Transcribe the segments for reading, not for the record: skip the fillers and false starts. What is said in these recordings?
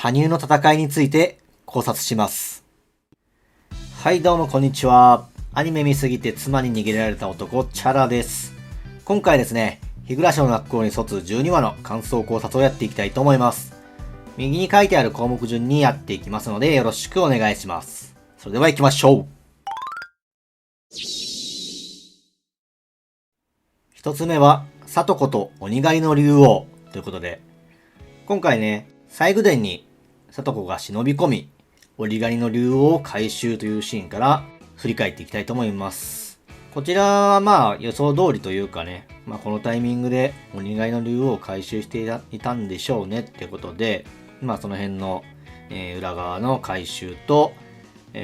羽生の戦いについて考察します。はいどうもこんにちは。アニメ見すぎて妻に逃げられた男チャラです。今回ですね、日暮の学校に卒12話の感想考察をやっていきたいと思います。右に書いてある項目順にやっていきますのでよろしくお願いします。それでは行きましょう。一つ目は、里子と鬼狩りの竜王ということで、今回ね、西宮殿に里子が忍び込み、鬼狩りの竜王を回収というシーンから振り返っていきたいと思います。こちらはまあ予想通りというかね、このタイミングで鬼狩りの竜王を回収していたんでしょうねってことで、その辺の、裏側の回収と、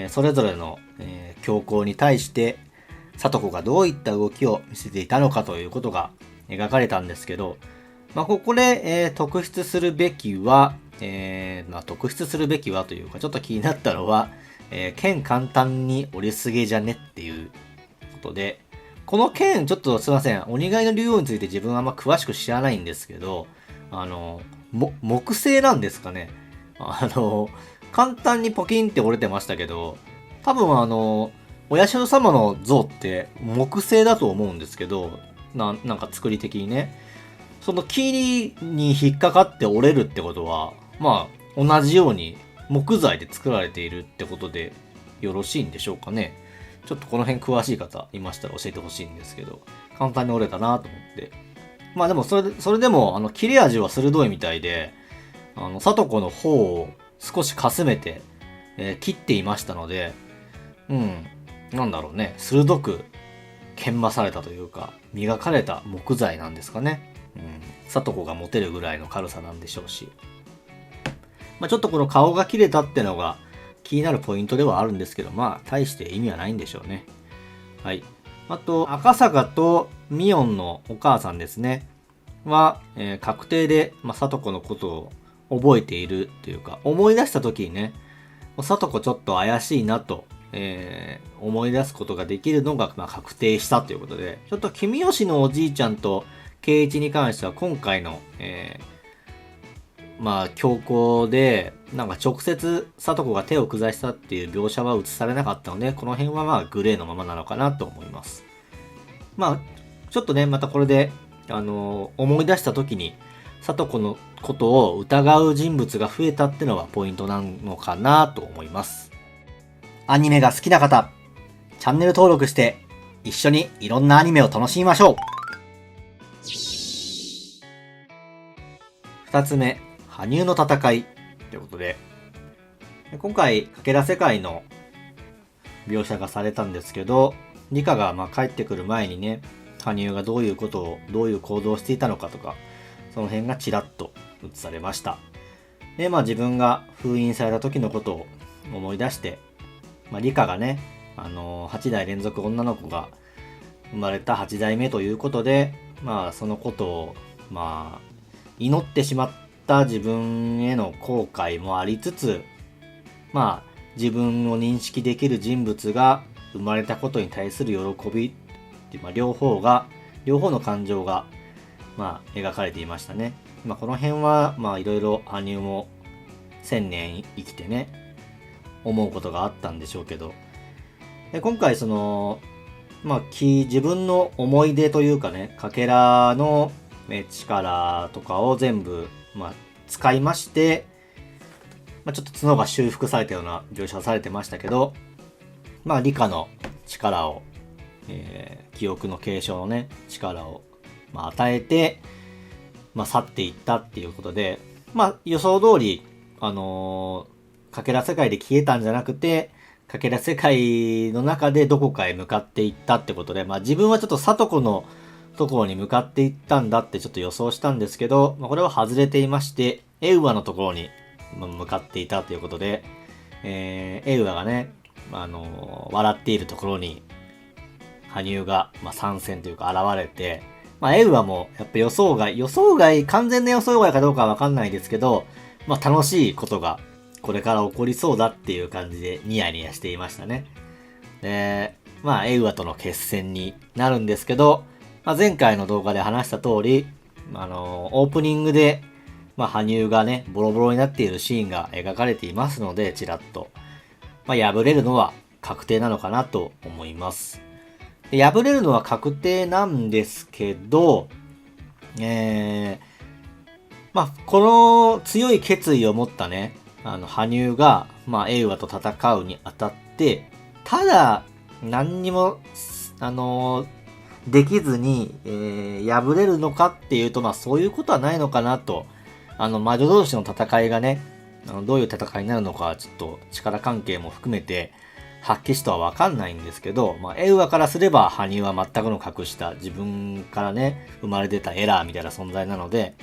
それぞれの、強行に対して里子がどういった動きを見せていたのかということが描かれたんですけど、ここで、特筆するべきは、特筆するべきはというか、ちょっと気になったのは、剣簡単に折りすぎじゃねっていうことで、この剣、ちょっとすいません、鬼狩りの竜王について自分はあんま詳しく知らないんですけど、木製なんですかね。簡単にポキンって折れてましたけど、多分お社様の像って木製だと思うんですけど、なんか作り的にね。その木に引っかかって折れるってことは、同じように木材で作られているってことでよろしいんでしょうかね。ちょっとこの辺詳しい方いましたら教えてほしいんですけど、簡単に折れたなと思って。でもそれでも切れ味は鋭いみたいで、里子の方を少しかすめて、切っていましたので、なんだろうね、鋭く研磨されたというか、磨かれた木材なんですかね。里子が持てるぐらいの軽さなんでしょうし。ちょっとこの顔が切れたってのが気になるポイントではあるんですけど、大して意味はないんでしょうね。はい。あと、赤坂とミオンのお母さんですね。は、確定で、里子のことを覚えているというか、思い出した時にね、里子ちょっと怪しいなと、思い出すことができるのが、確定したということで、ちょっと君吉のおじいちゃんと圭一に関しては今回の、強行で、直接里子が手を下したっていう描写は映されなかったので、この辺はグレーのままなのかなと思います。ちょっとね、またこれで、思い出した時に、里子のことを疑う人物が増えたってのはポイントなのかなと思います。アニメが好きな方、チャンネル登録して、一緒にいろんなアニメを楽しみましょう。二つ目、羽生の戦いということで、今回、かけら世界の描写がされたんですけど、リカが帰ってくる前にね、羽生がどういうことを、どういう行動をしていたのかとか、その辺がちらっと映されました。で、自分が封印された時のことを思い出して、リカがね、8代連続女の子が生まれた8代目ということで、そのことを、祈ってしまった自分への後悔もありつつ、自分を認識できる人物が生まれたことに対する喜び、両方の感情が、描かれていましたね。この辺は、いろいろ羽生も1000年生きてね、思うことがあったんでしょうけど、で今回その、自分の思い出というかね、かけらの力とかを全部、使いまして、ちょっと角が修復されたような描写されてましたけど、理科の力を、記憶の継承のね、力を、与えて、去っていったっていうことで、予想通り、かけら世界で消えたんじゃなくて、かけら世界の中でどこかへ向かっていったってことで、自分はちょっと里子のところに向かっていったんだってちょっと予想したんですけど、これは外れていまして、エウアのところに向かっていたということで、エウアがね、笑っているところに、羽生が、参戦というか現れて、エウアもやっぱ予想外、完全な予想外かどうかはわかんないですけど、楽しいことがこれから起こりそうだっていう感じでニヤニヤしていましたね。で、エウアとの決戦になるんですけど、前回の動画で話した通り、オープニングで羽生がね、ボロボロになっているシーンが描かれていますので、ちらっと。敗れるのは確定なのかなと思います。で敗れるのは確定なんですけど、この強い決意を持ったね、羽生が、エイワと戦うにあたって、ただ、何にも、できずに、敗れるのかっていうと、そういうことはないのかなと。魔女同士の戦いがね、どういう戦いになるのか、ちょっと力関係も含めて、発揮しとはわかんないんですけど、エウアからすれば、羽生は全くの格下、自分からね、生まれ出たエラーみたいな存在なので、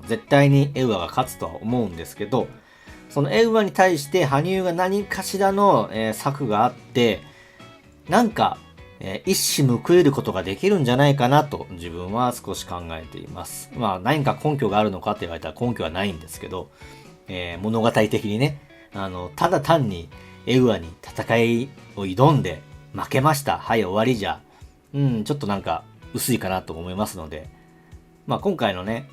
絶対にエウアが勝つとは思うんですけど、そのエウアに対して羽生が何かしらの、策があって、なんか、一矢報いることができるんじゃないかなと自分は少し考えています。何か根拠があるのかって言われたら根拠はないんですけど、物語的にね、ただ単にエウアに戦いを挑んで負けました。はい、終わりじゃ。ちょっとなんか薄いかなと思いますので、今回のね、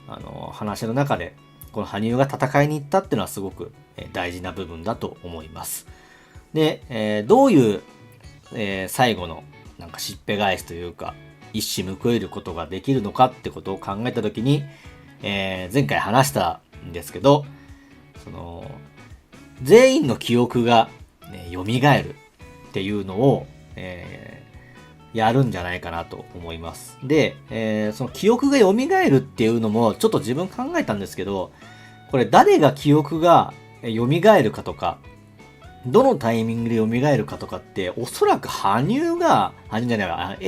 話の中で、この羽生が戦いに行ったっていうのはすごく大事な部分だと思います。で、どういう、最後のなんかしっぺ返しというか、一矢報いることができるのかってことを考えたときに、前回話したんですけど、全員の記憶が、蘇るっていうのを、やるんじゃないかなと思います。で、その記憶が蘇るっていうのもちょっと自分考えたんですけど、これ誰が記憶が蘇るかとか、どのタイミングで蘇るかとかって、おそらくエ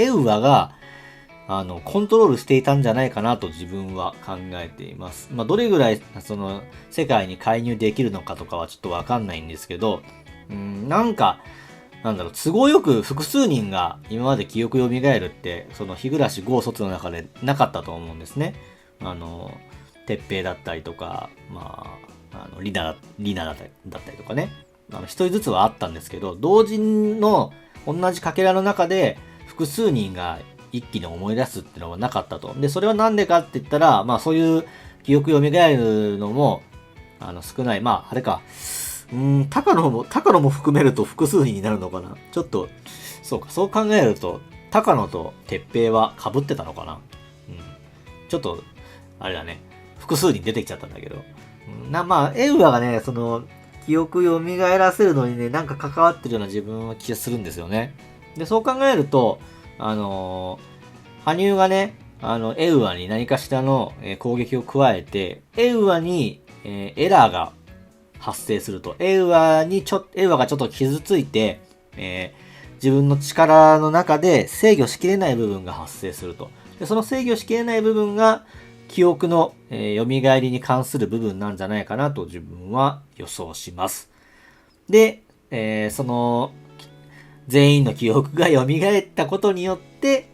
ウアが、コントロールしていたんじゃないかなと自分は考えています。どれぐらい、世界に介入できるのかとかはちょっとわかんないんですけど、都合よく複数人が今まで記憶蘇るって、日暮豪卒の中でなかったと思うんですね。鉄平だったりとか、リナだったりとかね。一人ずつはあったんですけど、同時の同じかけらの中で複数人が一気に思い出すっていうのはなかったと。で、それはなんでかって言ったら、そういう記憶蘇るのも、少ない。あれか。高野も含めると複数人になるのかな。ちょっと、そう考えると、高野と鉄平は被ってたのかな。ちょっと、あれだね。複数人出てきちゃったんだけど。エウアがね、記憶蘇らせるのにね、なんか関わってるような自分は気がするんですよね。で、そう考えると、羽生がね、エウアに何かしらの攻撃を加えて、エウアにエラーが発生すると。エウアがちょっと傷ついて、自分の力の中で制御しきれない部分が発生すると。で、その制御しきれない部分が、記憶の、蘇りに関する部分なんじゃないかなと自分は予想します。で、全員の記憶が蘇ったことによって、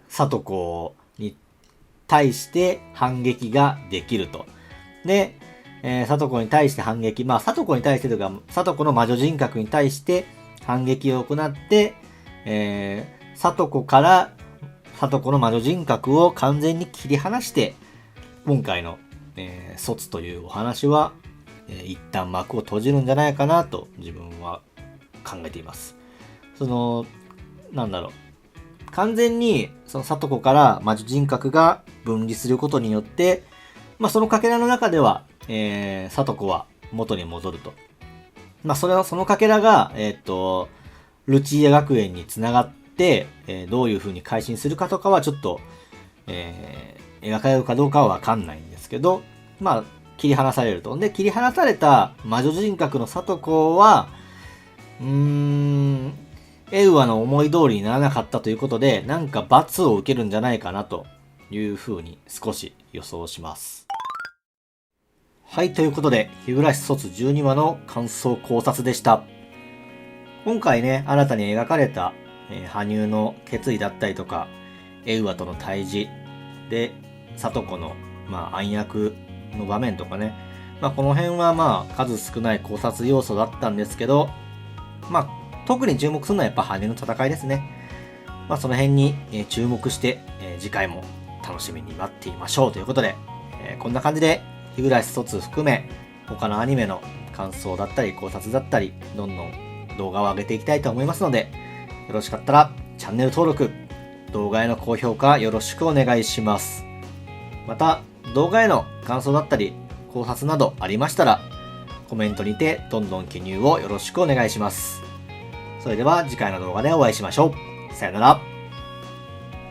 里子に対して反撃ができると。で、里子に対して反撃、里子に対してというか、里子の魔女人格に対して反撃を行って、里子の魔女人格を完全に切り離して、今回の、卒というお話は、一旦幕を閉じるんじゃないかなと自分は考えています。完全に、里子から魔女人格が分離することによって、そのかけらの中では、里子は元に戻ると。そのかけらが、ルチーア学園につながって、どういう風に改心するかとかはちょっと、描かれるかどうかはわかんないんですけど、切り離されると。で、切り離された魔女人格の里子は、エウアの思い通りにならなかったということで、なんか罰を受けるんじゃないかなという風に少し予想します。はい、ということで、日暮卒12話の感想考察でした。今回ね、新たに描かれた、羽生の決意だったりとか、エウアとの対峙で、里子の、暗躍の場面とかね、この辺は数少ない考察要素だったんですけど、特に注目するのはやっぱ羽生の戦いですね。その辺に注目して、次回も楽しみに待っていましょうということで、こんな感じで、日暮一つ含め、他のアニメの感想だったり考察だったり、どんどん動画を上げていきたいと思いますので、よろしかったらチャンネル登録、動画への高評価よろしくお願いします。また、動画への感想だったり考察などありましたら、コメントにてどんどん記入をよろしくお願いします。それでは次回の動画でお会いしましょう。さよなら。